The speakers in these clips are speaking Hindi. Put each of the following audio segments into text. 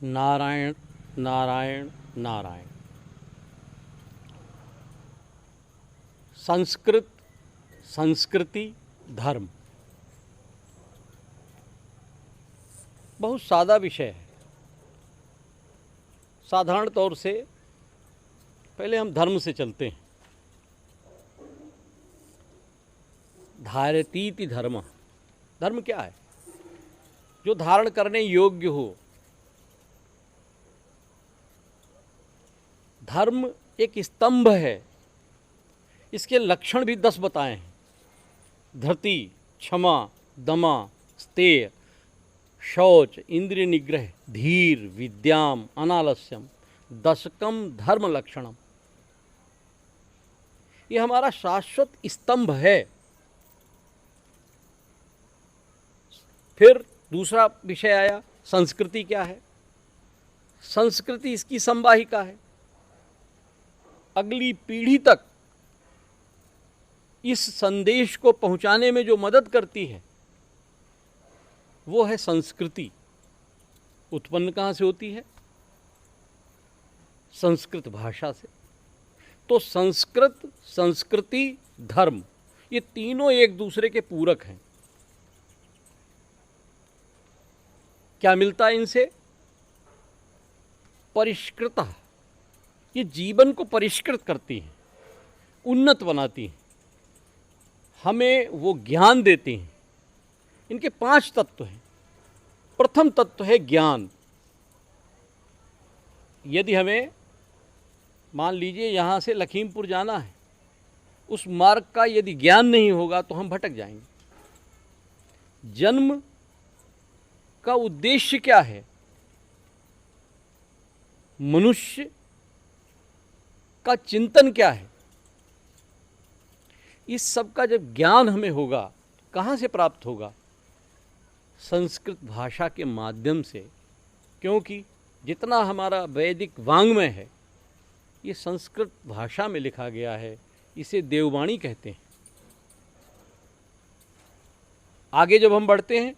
नारायण नारायण नारायण। संस्कृत, संस्कृति, धर्म बहुत सादा विषय है। साधारण तौर से पहले हम धर्म से चलते हैं। धारयतीति धर्म, धर्म क्या है? जो धारण करने योग्य हो। धर्म एक स्तंभ है। इसके लक्षण भी 10 बताए हैं। धृति, क्षमा, दमा, स्तेय, शौच, इंद्रिय निग्रह, धीर, विद्याम, अनालस्यम, दशकम धर्म लक्षणम। ये हमारा शाश्वत स्तंभ है। फिर दूसरा विषय आया, संस्कृति क्या है? संस्कृति इसकी संवाहिका है। अगली पीढ़ी तक इस संदेश को पहुंचाने में जो मदद करती है वो है संस्कृति। उत्पन्न कहाँ से होती है? संस्कृत भाषा से। तो संस्कृत, संस्कृति, धर्म, ये तीनों एक दूसरे के पूरक हैं। क्या मिलता है इनसे? परिष्कृता, ये जीवन को परिष्कृत करती हैं, उन्नत बनाती हैं, हमें वो ज्ञान देती हैं। इनके 5 तत्व हैं। प्रथम तत्व है ज्ञान। यदि हमें मान लीजिए यहाँ से लखीमपुर जाना है, उस मार्ग का यदि ज्ञान नहीं होगा तो हम भटक जाएंगे। जन्म का उद्देश्य क्या है? मनुष्य का चिंतन क्या है? इस सब का जब ज्ञान हमें होगा, कहाँ से प्राप्त होगा? संस्कृत भाषा के माध्यम से। क्योंकि जितना हमारा वैदिक वाङ्मय है ये संस्कृत भाषा में लिखा गया है। इसे देववाणी कहते हैं। आगे जब हम बढ़ते हैं,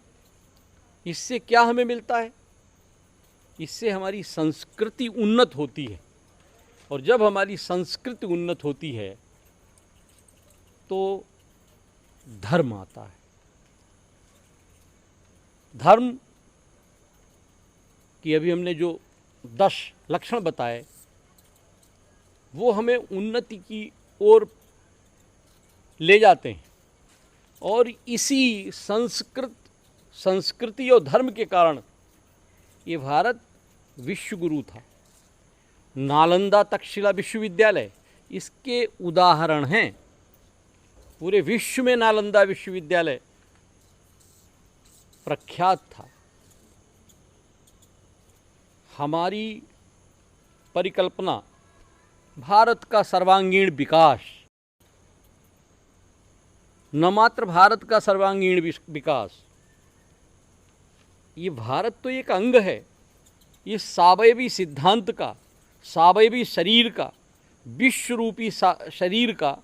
इससे क्या हमें मिलता है? इससे हमारी संस्कृति उन्नत होती है। और जब हमारी संस्कृति उन्नत होती है तो धर्म आता है। धर्म की अभी हमने जो 10 लक्षण बताए वो हमें उन्नति की ओर ले जाते हैं। और इसी संस्कृति और धर्म के कारण ये भारत विश्व गुरु था। नालंदा तक्षशिला विश्वविद्यालय इसके उदाहरण हैं। पूरे विश्व में नालंदा विश्वविद्यालय प्रख्यात था। हमारी परिकल्पना भारत का सर्वांगीण विकास, न मात्र भारत का सर्वांगीण विकास, ये भारत तो एक अंग है। ये सावयवी सिद्धांत का, सावयवी शरीर का, विश्व रूपी शरीर का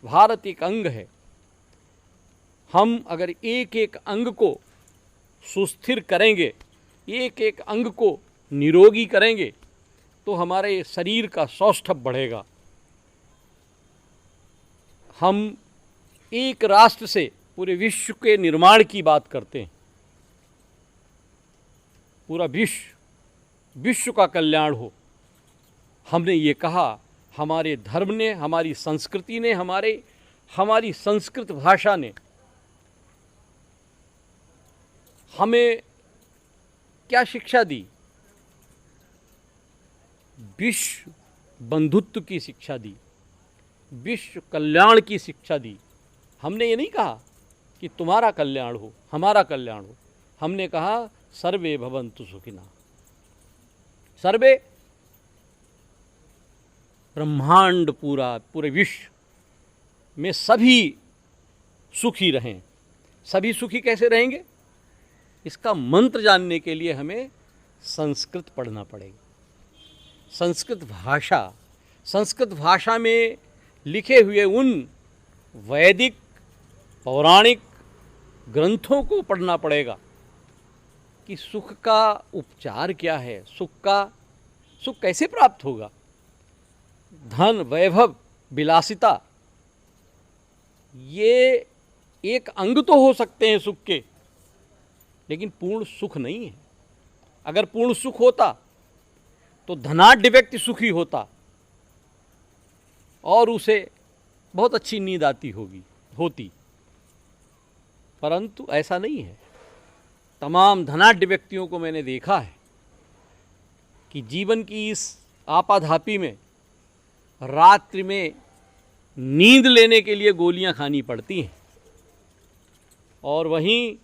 भारत एक अंग है। हम अगर एक एक अंग को सुस्थिर करेंगे, एक एक अंग को निरोगी करेंगे तो हमारे शरीर का सौष्ठव बढ़ेगा। हम एक राष्ट्र से पूरे विश्व के निर्माण की बात करते हैं। पूरा विश्व का कल्याण हो। हमने ये कहा, हमारे धर्म ने, हमारी संस्कृति ने, हमारी संस्कृत भाषा ने हमें क्या शिक्षा दी? विश्व बंधुत्व की शिक्षा दी, विश्व कल्याण की शिक्षा दी। हमने ये नहीं कहा कि तुम्हारा कल्याण हो, हमारा कल्याण हो। हमने कहा सर्वे भवन्तु सुखिनः। सर्वे ब्रह्मांड, पूरे विश्व में सभी सुखी रहें। सभी सुखी कैसे रहेंगे? इसका मंत्र जानने के लिए हमें संस्कृत पढ़ना पड़ेगा। संस्कृत भाषा में लिखे हुए उन वैदिक पौराणिक ग्रंथों को पढ़ना पड़ेगा कि सुख का उपचार क्या है, सुख कैसे प्राप्त होगा। धन, वैभव, विलासिता ये एक अंग तो हो सकते हैं सुख के, लेकिन पूर्ण सुख नहीं है। अगर पूर्ण सुख होता तो धनाढ्य व्यक्ति सुखी होता और उसे बहुत अच्छी नींद आती होती, परंतु ऐसा नहीं है। तमाम धनाढ्य व्यक्तियों को मैंने देखा है कि जीवन की इस आपाधापी में रात्रि में नींद लेने के लिए गोलियां खानी पड़ती हैं, और वहीं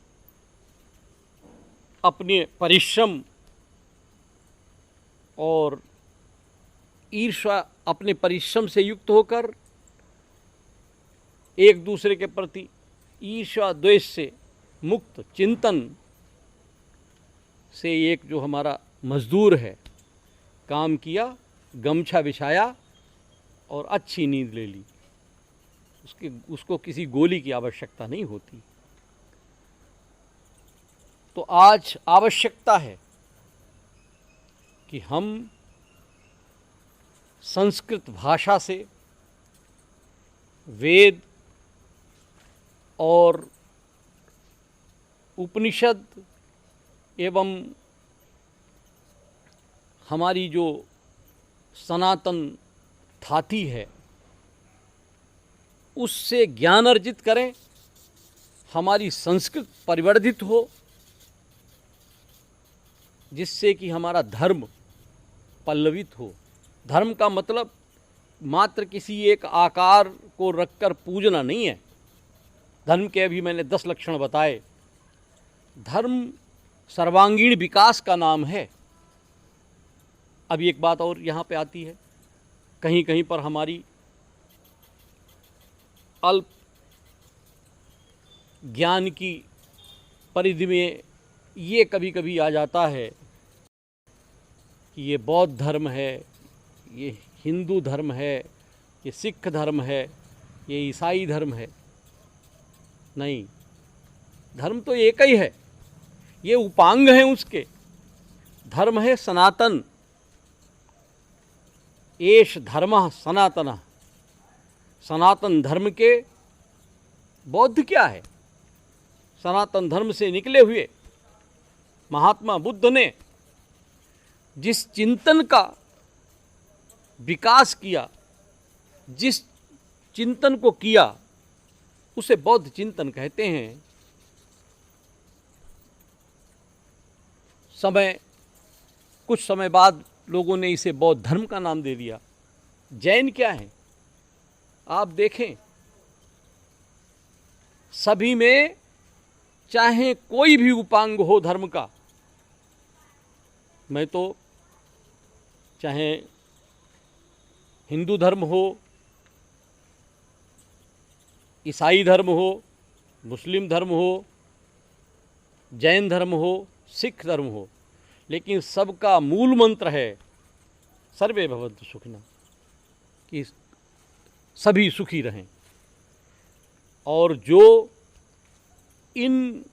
अपने परिश्रम और ईर्ष्या, अपने परिश्रम से युक्त होकर एक दूसरे के प्रति ईर्ष्या द्वेष से मुक्त चिंतन से एक जो हमारा मजदूर है, काम किया, गमछा बिछाया और अच्छी नींद ले ली, उसको किसी गोली की आवश्यकता नहीं होती। तो आज आवश्यकता है कि हम संस्कृत भाषा से वेद और उपनिषद एवं हमारी जो सनातन थाती है उससे ज्ञान अर्जित करें, हमारी संस्कृत परिवर्धित हो, जिससे कि हमारा धर्म पल्लवित हो। धर्म का मतलब मात्र किसी एक आकार को रखकर पूजना नहीं है। धर्म के अभी मैंने 10 लक्षण बताए। धर्म सर्वांगीण विकास का नाम है। अभी एक बात और यहाँ पे आती है, कहीं कहीं पर हमारी अल्प ज्ञान की परिधि में ये कभी कभी आ जाता है कि ये बौद्ध धर्म है, ये हिंदू धर्म है, ये सिख धर्म है, ये ईसाई धर्म है। नहीं, धर्म तो एक ही है, ये उपांग हैं उसके। धर्म है सनातन, एष धर्मः सनातनः। सनातन धर्म के बौद्ध क्या है? सनातन धर्म से निकले हुए महात्मा बुद्ध ने जिस चिंतन का विकास किया, जिस चिंतन को किया, उसे बौद्ध चिंतन कहते हैं। कुछ समय बाद लोगों ने इसे बौद्ध धर्म का नाम दे दिया। जैन क्या है? आप देखें, सभी में चाहे कोई भी उपांग हो धर्म का, मैं तो चाहे हिंदू धर्म हो, ईसाई धर्म हो, मुस्लिम धर्म हो, जैन धर्म हो, सिख धर्म हो, लेकिन सबका मूल मंत्र है सर्वे भवन्तु सुखिनः, कि सभी सुखी रहें। और जो इन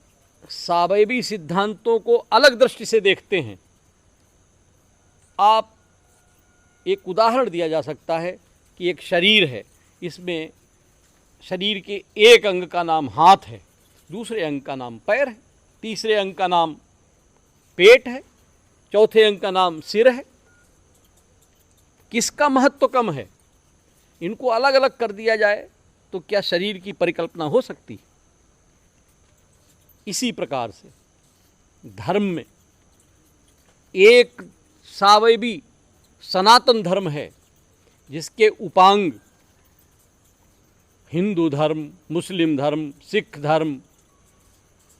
सावयवी सिद्धांतों को अलग दृष्टि से देखते हैं, आप एक उदाहरण दिया जा सकता है कि एक शरीर है, इसमें शरीर के एक अंग का नाम हाथ है, दूसरे अंग का नाम पैर है, तीसरे अंग का नाम पेट है, चौथे अंग का नाम सिर है। किसका महत्व कम है? इनको अलग अलग कर दिया जाए तो क्या शरीर की परिकल्पना हो सकती? इसी प्रकार से धर्म में एक सावयवी सनातन धर्म है, जिसके उपांग हिंदू धर्म, मुस्लिम धर्म, सिख धर्म,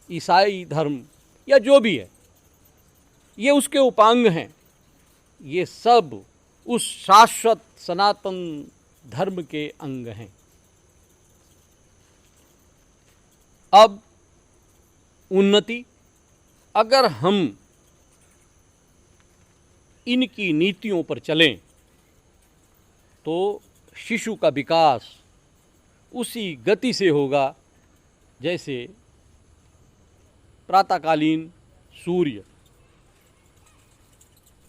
ईसाई धर्म या जो भी है, ये उसके उपांग हैं। ये सब उस शाश्वत सनातन धर्म के अंग हैं। अब उन्नति, अगर हम इनकी नीतियों पर चलें तो शिशु का विकास उसी गति से होगा जैसे प्रातःकालीन सूर्य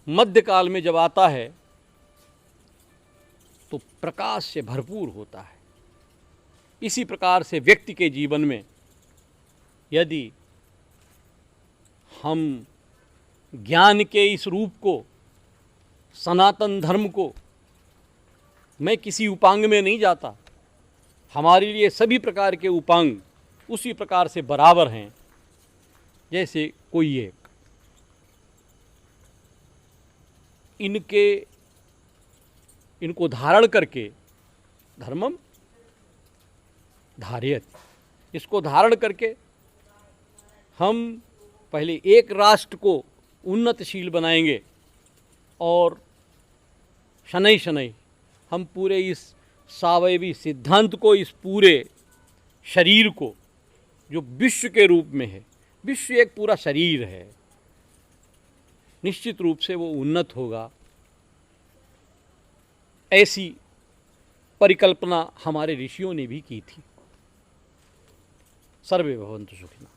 मध्यकाल में जब आता है तो प्रकाश से भरपूर होता है। इसी प्रकार से व्यक्ति के जीवन में यदि हम ज्ञान के इस रूप को, सनातन धर्म को, मैं किसी उपांग में नहीं जाता, हमारे लिए सभी प्रकार के उपांग उसी प्रकार से बराबर हैं जैसे कोई एक। इनको धारण करके धर्मम धारयति, इसको धारण करके हम पहले एक राष्ट्र को उन्नतशील बनाएंगे और शनै शनै हम पूरे इस सावयवी सिद्धांत को, इस पूरे शरीर को जो विश्व के रूप में है, विश्व एक पूरा शरीर है, निश्चित रूप से वो उन्नत होगा। ऐसी परिकल्पना हमारे ऋषियों ने भी की थी। सर्वे भवन्तु सुखिनः।